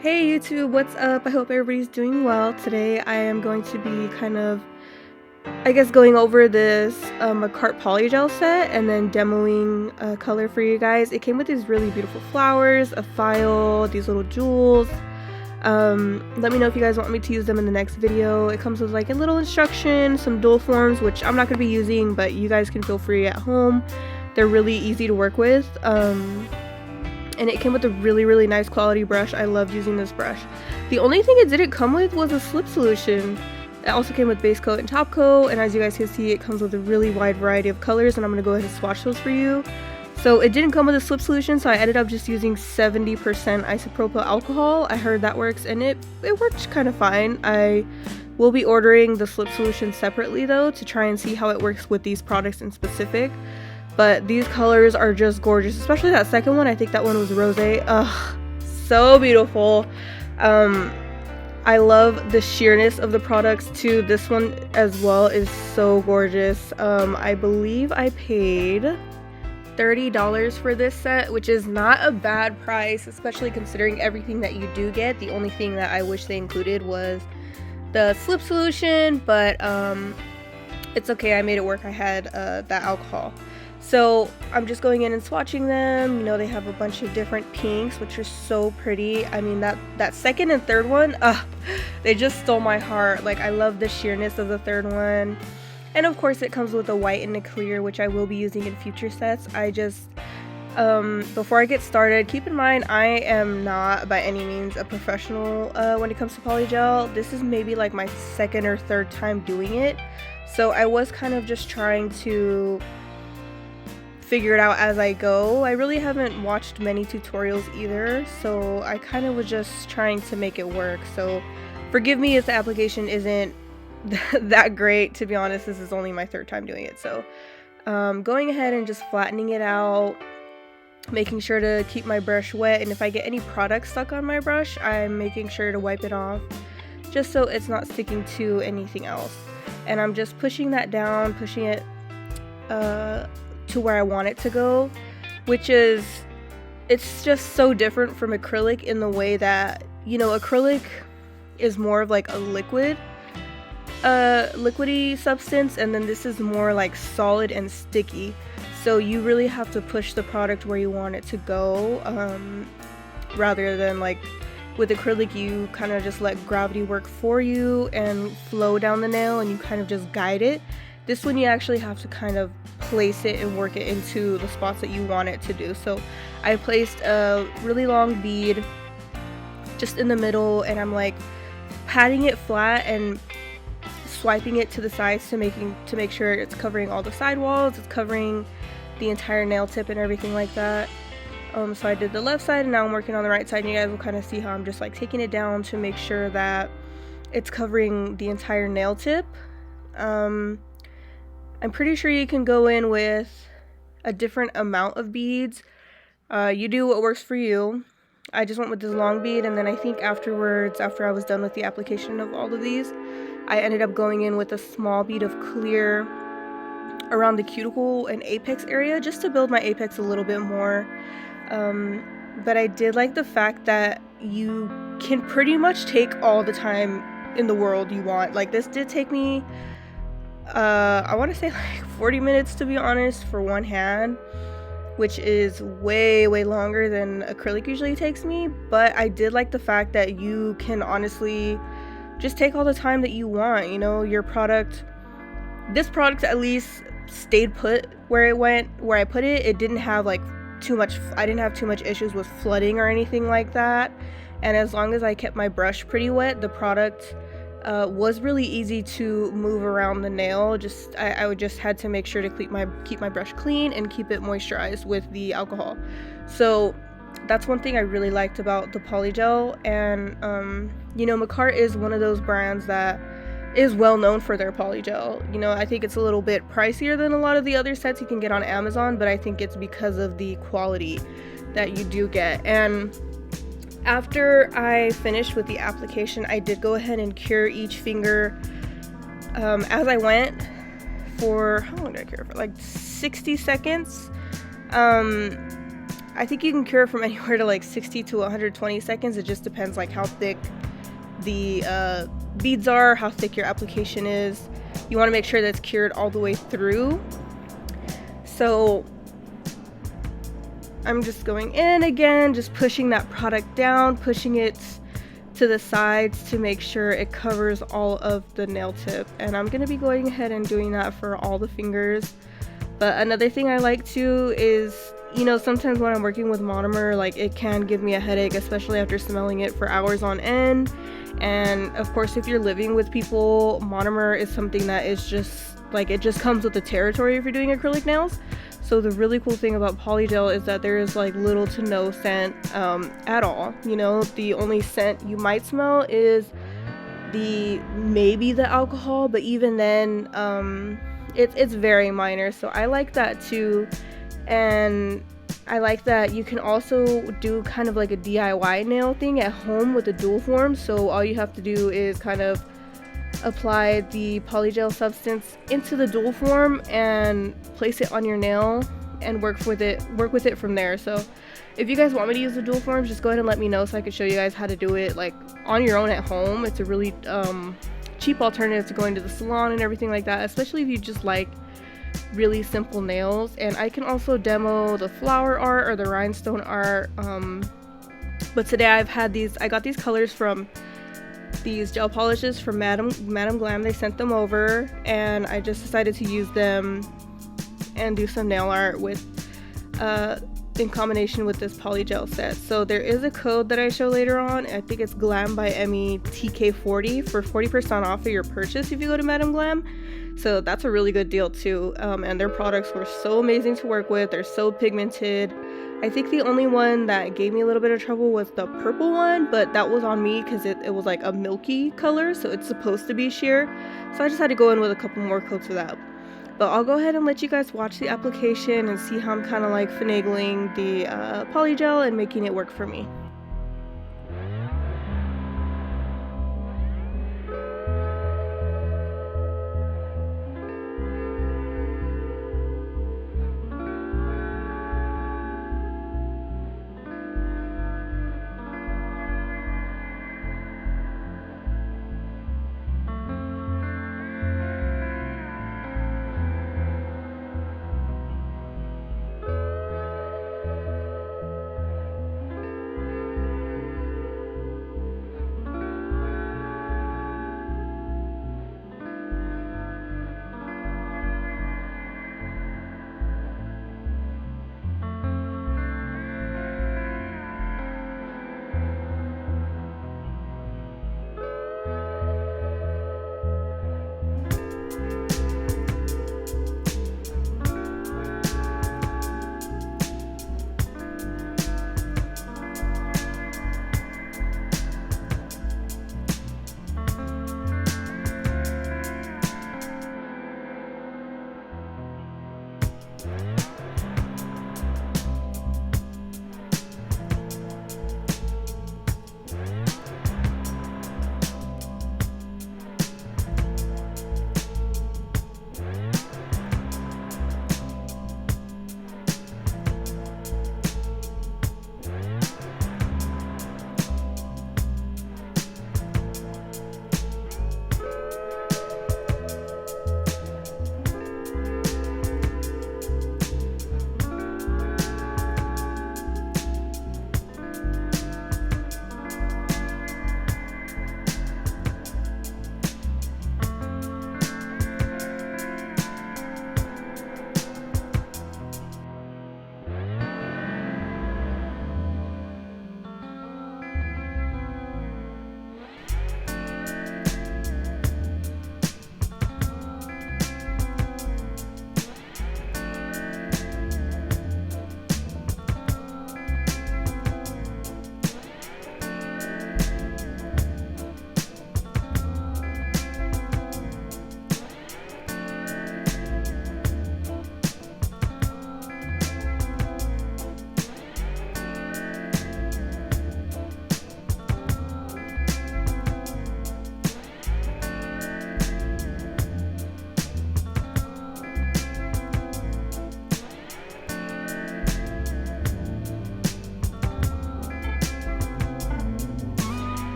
Hey YouTube, what's up? I hope everybody's doing well. Today I am going to be going over this Makartt Polygel set and then demoing a color for you guys. It came with these really beautiful flowers, a file, these little jewels. Let me know if you guys want me to use them in the next video. It comes with like a little instruction, some dual forms, which I'm not going to be using, but you guys can feel free at home. They're really easy to work with. And it came with a really nice quality brush. I loved using this brush. The only thing it didn't come with was a slip solution. It also came with base coat and top coat, and as you guys can see, it comes with a really wide variety of colors, and I'm going to go ahead and swatch those for you. So it didn't come with a slip solution, so I ended up just using 70% isopropyl alcohol. I heard that works, and it worked kind of fine. I will be ordering the slip solution separately though to try and see how it works with these products in specific. But these colors are just gorgeous, especially that second one. I think that one was rosé. Ugh, so beautiful. I love the sheerness of the products too. This one as well is so gorgeous. I believe I paid $30 for this set, which is not a bad price, especially considering everything that you do get. The only thing that I wish they included was the slip solution, but it's okay. I made it work. I had that alcohol. So I'm just going in and swatching them. You know, they have a bunch of different pinks, which are so pretty. I mean, that second and third one, they just stole my heart. Like, I love the sheerness of the third one. And of course it comes with a white and a clear, which I will be using in future sets. I just, before I get started, keep in mind I am not by any means a professional when it comes to polygel. This is maybe like my second or third time doing it. So I was kind of just trying to figure it out as I go. I really haven't watched many tutorials either, so I kind of was just trying to make it work. So forgive me if the application isn't that great. To be honest, this is only my third time doing it. So going ahead and just flattening it out, making sure to keep my brush wet, and if I get any product stuck on my brush, I'm making sure to wipe it off just so it's not sticking to anything else. And I'm just pushing that down, pushing it to where I want it to go, which is, it's just so different from acrylic in the way that, you know, acrylic is more of like a liquidy substance, and then this is more like solid and sticky. So you really have to push the product where you want it to go, rather than like with acrylic you kind of just let gravity work for you and flow down the nail and you kind of just guide it. This one you actually have to kind of place it and work it into the spots that you want it to do. So I placed a really long bead just in the middle, and I'm like patting it flat and swiping it to the sides to make sure it's covering all the side walls, it's covering the entire nail tip and everything like that. So I did the left side, and now I'm working on the right side, and you guys will kind of see how I'm just like taking it down to make sure that it's covering the entire nail tip. I'm pretty sure you can go in with a different amount of beads. You do what works for you. I just went with this long bead, and then I think afterwards, after I was done with the application of all of these, I ended up going in with a small bead of clear around the cuticle and apex area just to build my apex a little bit more. But I did like the fact that you can pretty much take all the time in the world you want. Like, this did take me I want to say like 40 minutes to be honest for one hand, which is way longer than acrylic usually takes me. But I did like the fact that you can honestly just take all the time that you want. You know, this product at least stayed put where I put it. It didn't have like I didn't have too much issues with flooding or anything like that. And as long as I kept my brush pretty wet, the product was really easy to move around the nail. I would just had to make sure to keep my brush clean and keep it moisturized with the alcohol. So that's one thing I really liked about the polygel. And you know, Makartt is one of those brands that is well known for their polygel. You know, I think it's a little bit pricier than a lot of the other sets you can get on Amazon, but I think it's because of the quality that you do get. And after I finished with the application, I did go ahead and cure each finger as I went for, how long did I cure for? Like 60 seconds. I think you can cure from anywhere to like 60 to 120 seconds. It just depends like how thick the beads are, how thick your application is. You want to make sure that's cured all the way through. So I'm just going in again, just pushing that product down, pushing it to the sides to make sure it covers all of the nail tip. And I'm going to be going ahead and doing that for all the fingers. But another thing I like to is, you know, sometimes when I'm working with monomer, like it can give me a headache, especially after smelling it for hours on end. And of course, if you're living with people, monomer is something that is just like, it just comes with the territory if you're doing acrylic nails. So the really cool thing about polygel is that there is like little to no scent at all. You know, the only scent you might smell is maybe the alcohol, but even then it's very minor. So I like that too. And I like that you can also do kind of like a DIY nail thing at home with the dual form. So all you have to do is kind of apply the polygel substance into the dual form and place it on your nail and work with it from there. So if you guys want me to use the dual forms, just go ahead and let me know so I can show you guys how to do it like on your own at home. It's a really cheap alternative to going to the salon and everything like that, especially if you just like really simple nails. And I can also demo the flower art or the rhinestone art, but today I got these colors from these gel polishes from Madam Glam. They sent them over and I just decided to use them and do some nail art with in combination with this polygel set. So there is a code that I show later on. I think it's Glam by Emmy TK40 for 40% off of your purchase if you go to Madam Glam. So that's a really good deal too. And their products were so amazing to work with. They're so pigmented. I think the only one that gave me a little bit of trouble was the purple one, but that was on me because it was like a milky color, so it's supposed to be sheer. So I just had to go in with a couple more coats for that. But I'll go ahead and let you guys watch the application and see how I'm kind of like finagling the polygel and making it work for me.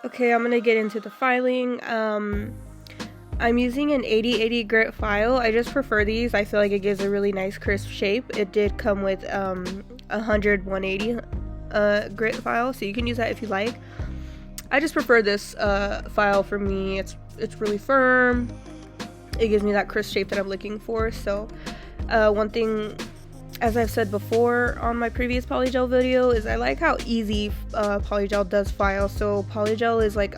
Okay, I'm gonna get into the filing. I'm using an 80/80 grit file. I just prefer these. I feel like it gives a really nice crisp shape. It did come with 100/180 grit file, so you can use that if you like. I just prefer this file for me. It's really firm. It gives me that crisp shape that I'm looking for. So one thing, as I've said before on my previous polygel video, is I like how easy polygel does file. So polygel is like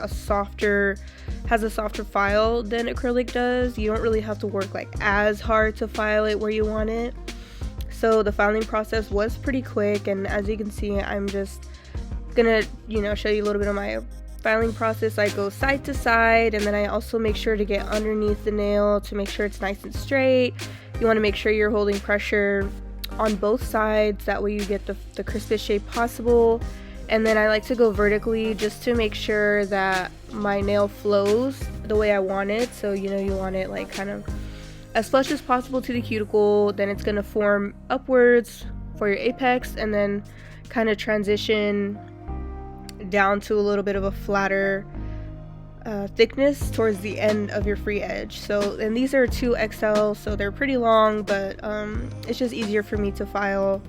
has a softer file than acrylic does. You don't really have to work like as hard to file it where you want it. So the filing process was pretty quick, and as you can see, I'm just gonna show you a little bit of my filing process. I go side to side, and then I also make sure to get underneath the nail to make sure it's nice and straight. You want to make sure you're holding pressure on both sides, that way you get the crispest shape possible. And then I like to go vertically just to make sure that my nail flows the way I want it. So you want it like kind of as flush as possible to the cuticle, then it's going to form upwards for your apex, and then kind of transition down to a little bit of a flatter thickness towards the end of your free edge. So, and these are 2XL, so they're pretty long, but it's just easier for me to file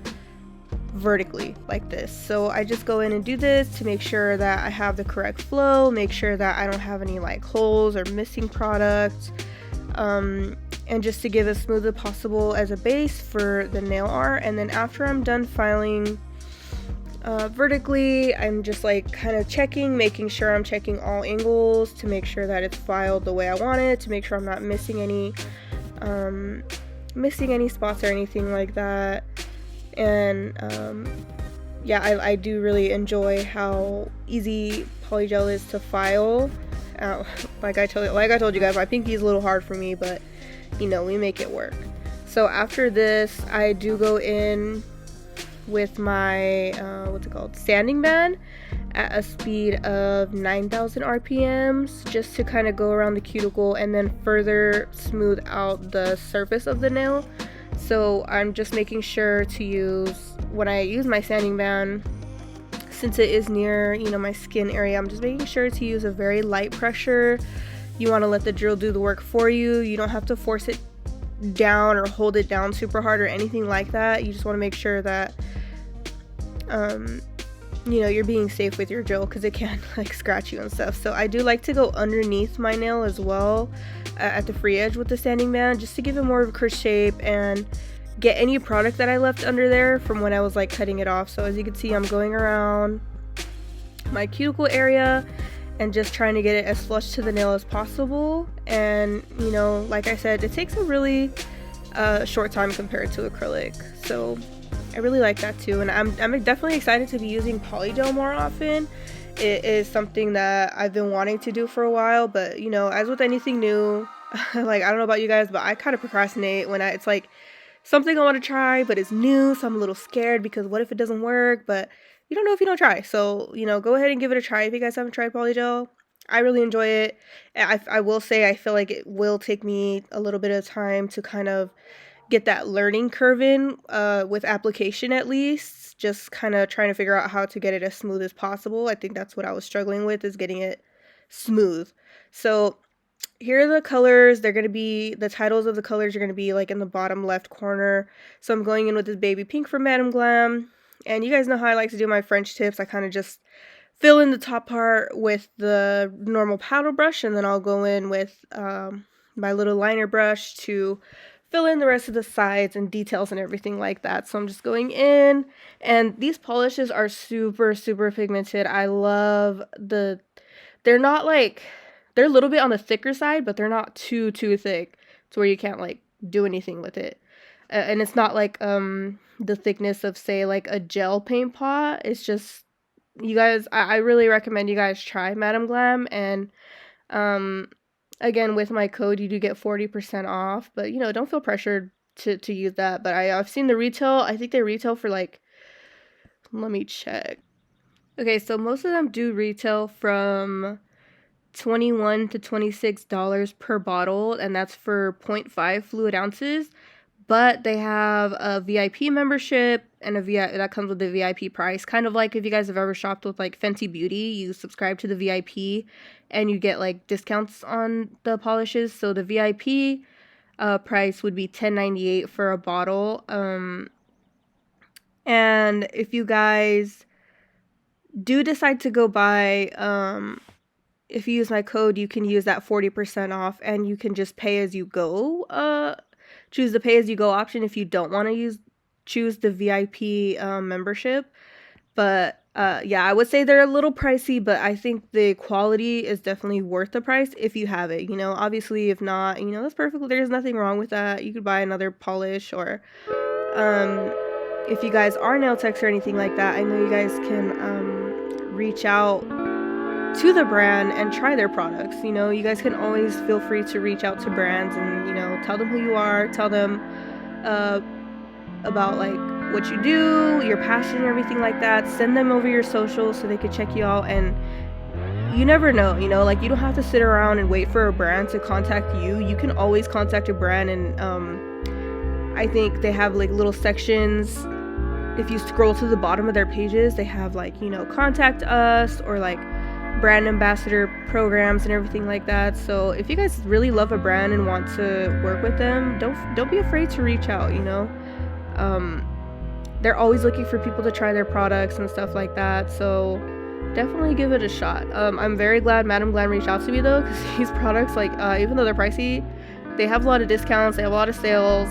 vertically like this. So I just go in and do this to make sure that I have the correct flow, make sure that I don't have any like holes or missing product, and just to give as smooth as possible as a base for the nail art. And then after I'm done filing vertically, I'm just like kind of making sure I'm checking all angles to make sure that it's filed the way I want it, to make sure I'm not missing any spots or anything like that. And yeah, I do really enjoy how easy polygel is to file. Like I told you guys, my pinky is a little hard for me, but we make it work. So after this, I do go in with my sanding band at a speed of 9,000 RPMs, just to kind of go around the cuticle and then further smooth out the surface of the nail. So I'm just making sure to use, when I use my sanding band, since it is near my skin area, I'm just making sure to use a very light pressure. You want to let the drill do the work for you. You don't have to force it down or hold it down super hard or anything like that. You just want to make sure that you're being safe with your drill, because it can like scratch you and stuff. So I do like to go underneath my nail as well at the free edge with the sanding band, just to give it more of a crisp shape and get any product that I left under there from when I was like cutting it off. So as you can see, I'm going around my cuticle area and just trying to get it as flush to the nail as possible. And like I said, it takes a really short time compared to acrylic, so I really like that too. And I'm definitely excited to be using polygel more often. It is something that I've been wanting to do for a while, but as with anything new, like I don't know about you guys, but I kind of procrastinate when it's like something I want to try, but it's new, so I'm a little scared because what if it doesn't work? But you don't know if you don't try. So, go ahead and give it a try if you guys haven't tried polygel. I really enjoy it. I will say I feel like it will take me a little bit of time to kind of get that learning curve in with application, at least. Just kind of trying to figure out how to get it as smooth as possible. I think that's what I was struggling with, is getting it smooth. So here are the colors. They're going to be, the titles of the colors are going to be like in the bottom left corner. So I'm going in with this baby pink from Madam Glam. And you guys know how I like to do my French tips. I kind of just fill in the top part with the normal paddle brush, and then I'll go in with my little liner brush to fill in the rest of the sides and details and everything like that. So I'm just going in, and these polishes are super, super pigmented. I love they're not like, they're a little bit on the thicker side, but they're not too thick to where you can't like do anything with it. And it's not like the thickness of, say, like a gel paint pot. It's just, you guys, I really recommend you guys try Madam Glam. And again, with my code, you do get 40% off, but don't feel pressured to use that. But I've seen the retail. I think they retail for like, let me check. Okay, so most of them do retail from $21 to $26 per bottle, and that's for 0.5 fluid ounces. but they have a VIP membership and a VIP that comes with the VIP price. Kind of like if you guys have ever shopped with like Fenty Beauty, you subscribe to the VIP and you get like discounts on the polishes. So the VIP price would be $10.98 for a bottle. And if you guys do decide to go buy, if you use my code, you can use that 40% off, and you can just pay as you go. Choose the pay as you go option if you don't want to choose the VIP membership. But yeah, I would say they're a little pricey, but I think the quality is definitely worth the price if you have it. You know, obviously if not, you know, that's perfectly, there's nothing wrong with that. You could buy another polish, or if you guys are nail techs or anything like that, I know you guys can reach out to the brand and try their products. You know, you guys can always feel free to reach out to brands and, you know, tell them who you are, tell them about like what you do, your passion and everything like that. Send them over your socials so they could check you out. And you never know, you know, like you don't have to sit around and wait for a brand to contact you. You can always contact a brand, and I think they have like little sections. If you scroll to the bottom of their pages, they have like, you know, contact us, or like brand ambassador programs and everything like that. So if you guys really love a brand and want to work with them, don't be afraid to reach out, you know. They're always looking for people to try their products and stuff like that, so definitely give it a shot. I'm very glad Madam Glam reached out to me though, because these products, like even though they're pricey, they have a lot of discounts, they have a lot of sales,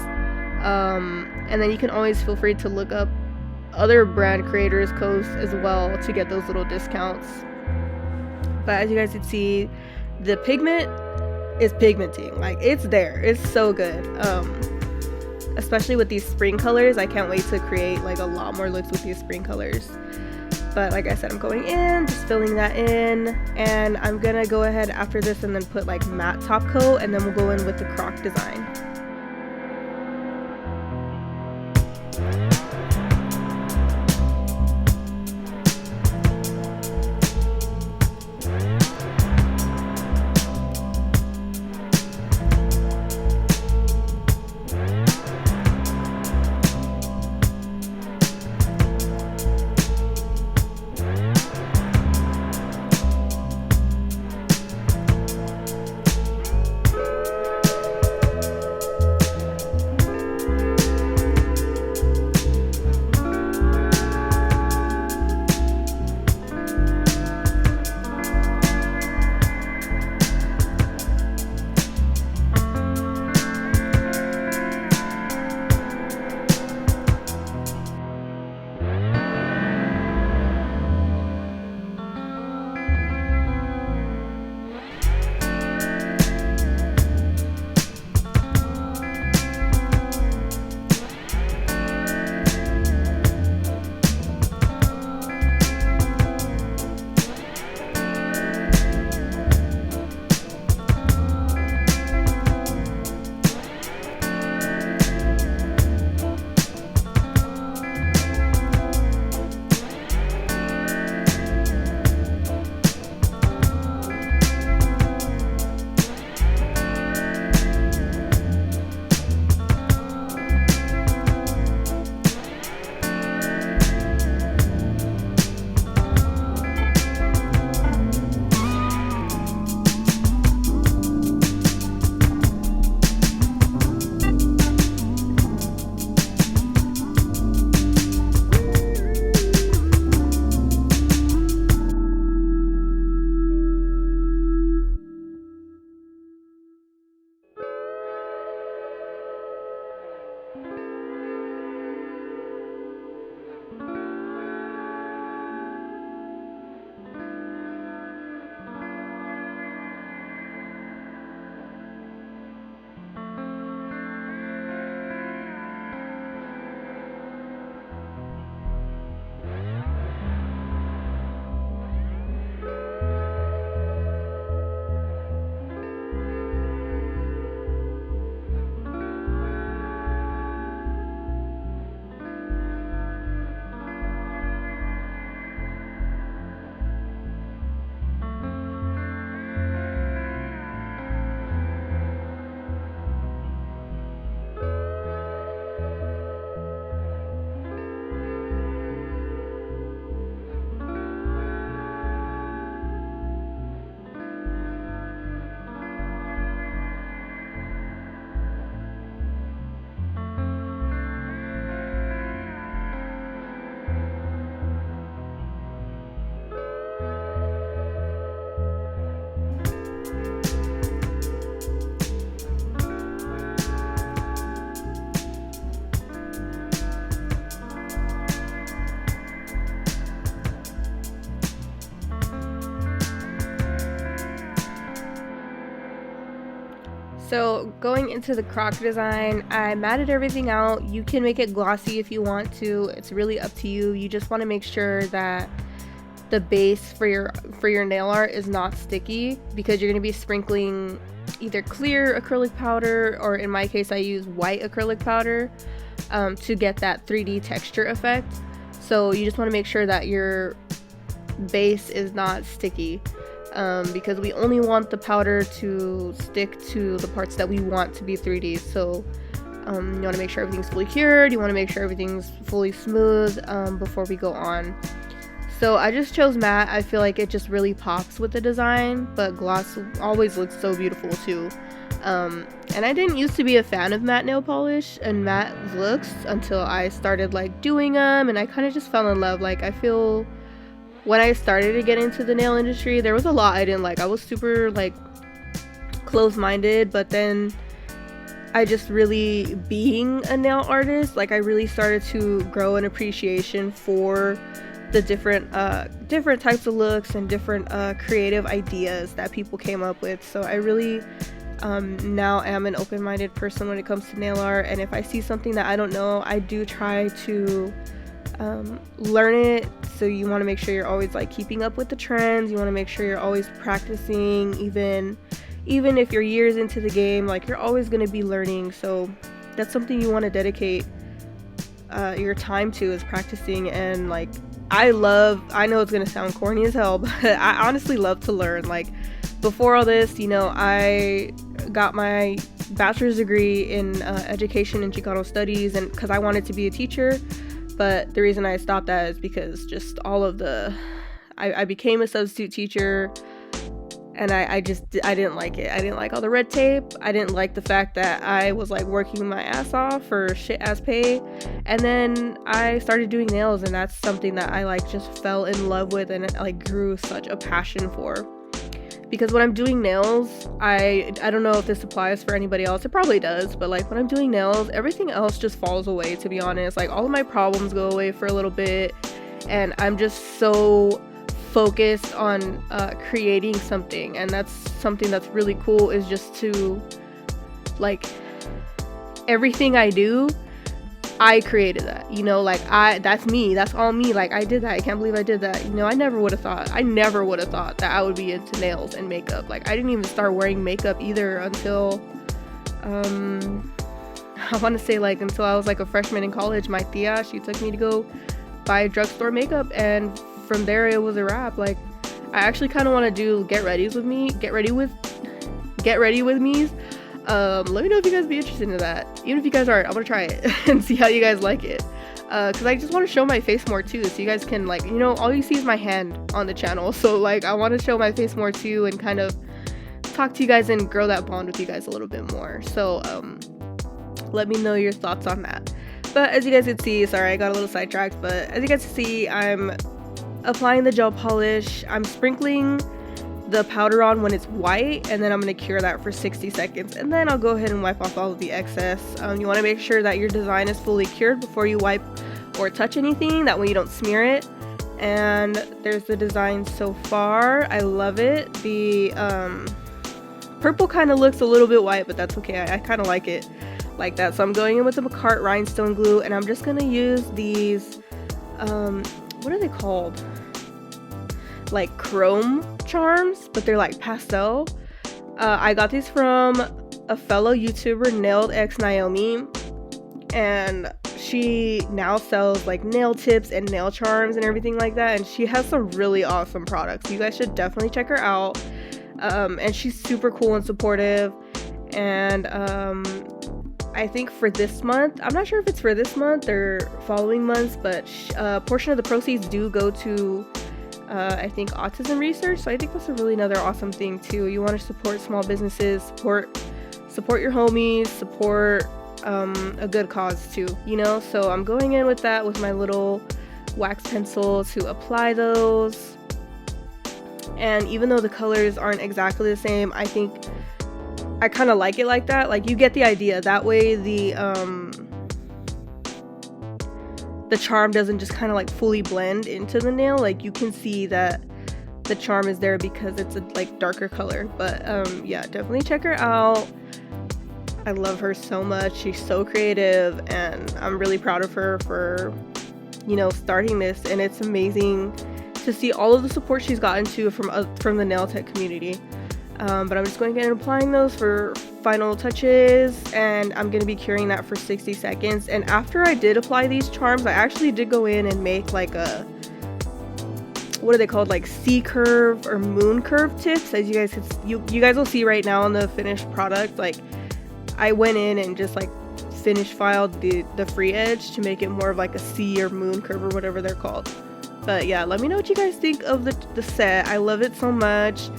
and then you can always feel free to look up other brand creators' codes as well to get those little discounts. But as you guys can see, the pigment is pigmenting. Like, it's there. It's so good. Especially with these spring colors. I can't wait to create like a lot more looks with these spring colors. But like I said, I'm going in, just filling that in. And I'm gonna go ahead after this and then put like matte top coat, and then we'll go in with the Croc design. So going into the Croc design, I matted everything out. You can make it glossy if you want to. It's really up to you. You just want to make sure that the base for your nail art is not sticky, because you're going to be sprinkling either clear acrylic powder, or in my case I use white acrylic powder to get that 3D texture effect. So you just want to make sure that your base is not sticky, because we only want the powder to stick to the parts that we want to be 3D. So you want to make sure everything's fully cured, you want to make sure everything's fully smooth before we go on. So I just chose matte. I feel like it just really pops with the design, but gloss always looks so beautiful too. And I didn't used to be a fan of matte nail polish and matte looks until I started like doing them, and I kind of just fell in love. Like, I feel when I started to get into the nail industry, there was a lot I didn't like. I was super like closed-minded, but then I just really, being a nail artist, like I really started to grow an appreciation for the different types of looks and different creative ideas that people came up with. So I really now am an open-minded person when it comes to nail art, and if I see something that I don't know, I do try to learn it. So you want to make sure you're always like keeping up with the trends. You want to make sure you're always practicing, even if you're years into the game, like you're always going to be learning. So that's something you want to dedicate your time to, is practicing. And like, I know it's gonna sound corny as hell, but I honestly love to learn. Like, before all this, you know, I got my bachelor's degree in education and Chicano studies, and because I wanted to be a teacher. But the reason I stopped that is because just all of I became a substitute teacher, and I didn't like it. I didn't like all the red tape. I didn't like the fact that I was like working my ass off for shit ass pay. And then I started doing nails, and that's something that I like just fell in love with and like grew such a passion for. Because when I'm doing nails, I don't know if this applies for anybody else. It probably does, but like when I'm doing nails, everything else just falls away, to be honest. Like, all of my problems go away for a little bit, and I'm just so focused on creating something. And that's something that's really cool, is just to like, everything I do, I created that, you know, like that's me, that's all me. Like, I did that. I can't believe I did that. You know, I never would have thought that I would be into nails and makeup. Like, I didn't even start wearing makeup either until I want to say like until I was like a freshman in college. My tia, she took me to go buy drugstore makeup, and from there it was a wrap. Like, I actually kind of want to do get ready with me's. Let me know if you guys be interested in that. Even if you guys aren't, I'm gonna try it and see how you guys like it, because I just want to show my face more too, so you guys can, like, you know, all you see is my hand on the channel, so like I want to show my face more too, and kind of talk to you guys and grow that bond with you guys a little bit more. So let me know your thoughts on that. But as you guys can see, sorry, I got a little sidetracked, but as you guys can see, I'm applying the gel polish. I'm sprinkling the powder on when it's white, and then I'm going to cure that for 60 seconds, and then I'll go ahead and wipe off all of the excess. You want to make sure that your design is fully cured before you wipe or touch anything, that way you don't smear it. And there's the design so far. I love it. The purple kind of looks a little bit white, but that's okay. I kind of like it like that. So I'm going in with the Makartt rhinestone glue, and I'm just going to use these what are they called? Like chrome charms, but they're like pastel. I got these from a fellow YouTuber, NailedxNaomi, and she now sells like nail tips and nail charms and everything like that, and she has some really awesome products. You guys should definitely check her out. And she's super cool and supportive. And I think for this month, I'm not sure if it's for this month or following months, but a portion of the proceeds do go to I think autism research. So I think that's a really another awesome thing too. You want to support small businesses, support your homies, support a good cause too, you know. So I'm going in with that with my little wax pencil to apply those. And even though the colors aren't exactly the same, I think I kind of like it like that. Like, you get the idea. That way the charm doesn't just kind of like fully blend into the nail. Like, you can see that the charm is there because it's a like darker color. But yeah, definitely check her out. I love her so much. She's so creative, and I'm really proud of her for, you know, starting this. And it's amazing to see all of the support she's gotten to from the nail tech community. But I'm just going to get applying those for final touches, and I'm going to be curing that for 60 seconds. And after I did apply these charms, I actually did go in and make like a, what are they called, like C curve or moon curve tips, as you guys will see right now on the finished product. Like, I went in and just like finish filed the free edge to make it more of like a C or moon curve or whatever they're called. But yeah, let me know what you guys think of the set. I love it so much.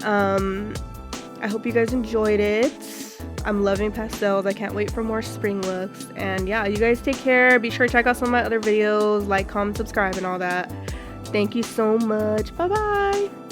I hope you guys enjoyed it. I'm loving pastels. I can't wait for more spring looks. And yeah, you guys take care. Be sure to check out some of my other videos, like, comment, subscribe, and all that. Thank you so much. Bye bye.